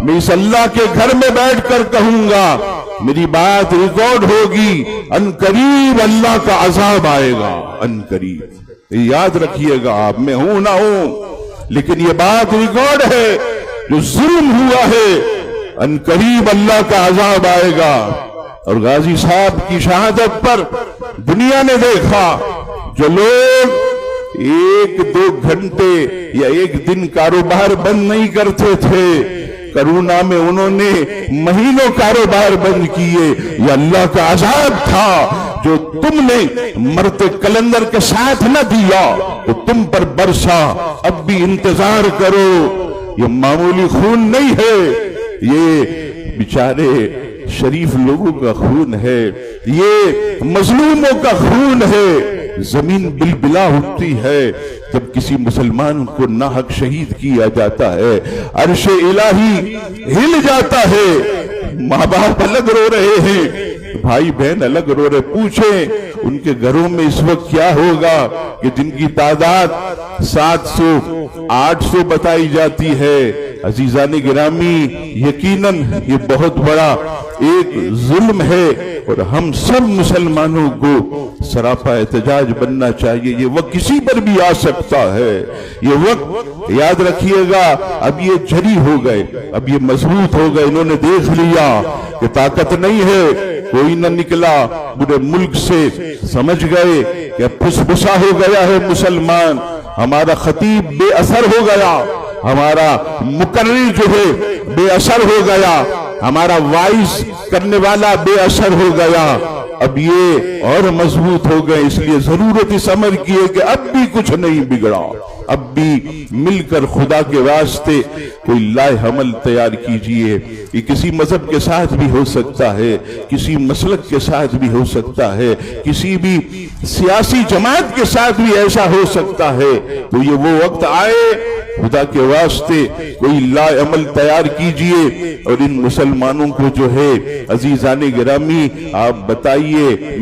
میں اس اللہ کے گھر میں بیٹھ کر کہوں گا، میری بات ریکارڈ ہوگی، ان قریب اللہ کا عذاب آئے گا، ان قریب۔ یاد رکھیے گا آپ، میں ہوں نہ ہوں لیکن یہ بات ریکارڈ ہے، جو ظلم ہوا ہے ان قریب اللہ کا عذاب آئے گا۔ اور غازی صاحب کی شہادت پر دنیا نے دیکھا، جو لوگ ایک دو گھنٹے یا ایک دن کاروبار بند نہیں کرتے تھے، کرونا میں انہوں نے مہینوں کاروبار بند کیے۔ یہ اللہ کا عذاب تھا جو تم نے مرتے کلندر کے ساتھ نہ دیا تو تم پر برسا، اب بھی انتظار کرو۔ یہ معمولی خون نہیں ہے، یہ بیچارے شریف لوگوں کا خون ہے، یہ مظلوموں کا خون ہے۔ زمین بلبلا اٹھتی ہے جب کسی مسلمان کو ناحق شہید کیا جاتا ہے، عرش الہی ہل جاتا ہے۔ ماں باپ الگ رو رہے ہیں، بھائی بہن الگ رو رہے، پوچھیں ان کے گھروں میں اس وقت کیا ہوگا کہ جن کی تعداد 700 800 بتائی جاتی ہے۔ عزیزان گرامی، یقیناً یہ بہت بڑا ایک ظلم ہے اور ہم سب مسلمانوں کو سراپا احتجاج بننا چاہیے۔ یہ وقت کسی پر بھی آ سکتا ہے، یہ وقت یاد رکھیے گا۔ اب یہ جری ہو گئے، اب یہ مضبوط ہو گئے، انہوں نے دیکھ لیا کہ طاقت نہیں ہے، کوئی نہ نکلا پورے ملک سے، سمجھ گئے کہ پھس پھسا ہو گیا ہے مسلمان، ہمارا خطیب بے اثر ہو گیا، ہمارا مقرر جو ہے بے اثر ہو گیا، ہمارا وائس کرنے والا بے اثر ہو گیا۔ اب یہ اور مضبوط ہو گئے، اس لیے ضرورت اس امر کی ہے کہ اب بھی کچھ نہیں بگڑا، اب بھی مل کر خدا کے واسطے کوئی لائے عمل تیار کیجئے۔ یہ کسی مذہب کے ساتھ بھی ہو سکتا ہے، کسی مسلک کے ساتھ بھی ہو سکتا ہے، کسی بھی سیاسی جماعت کے ساتھ بھی ایسا ہو سکتا ہے۔ تو یہ وہ وقت آئے، خدا کے واسطے کوئی لائے عمل تیار کیجئے اور ان مسلمانوں کو جو ہے عزیزان گرامی آپ بتائیے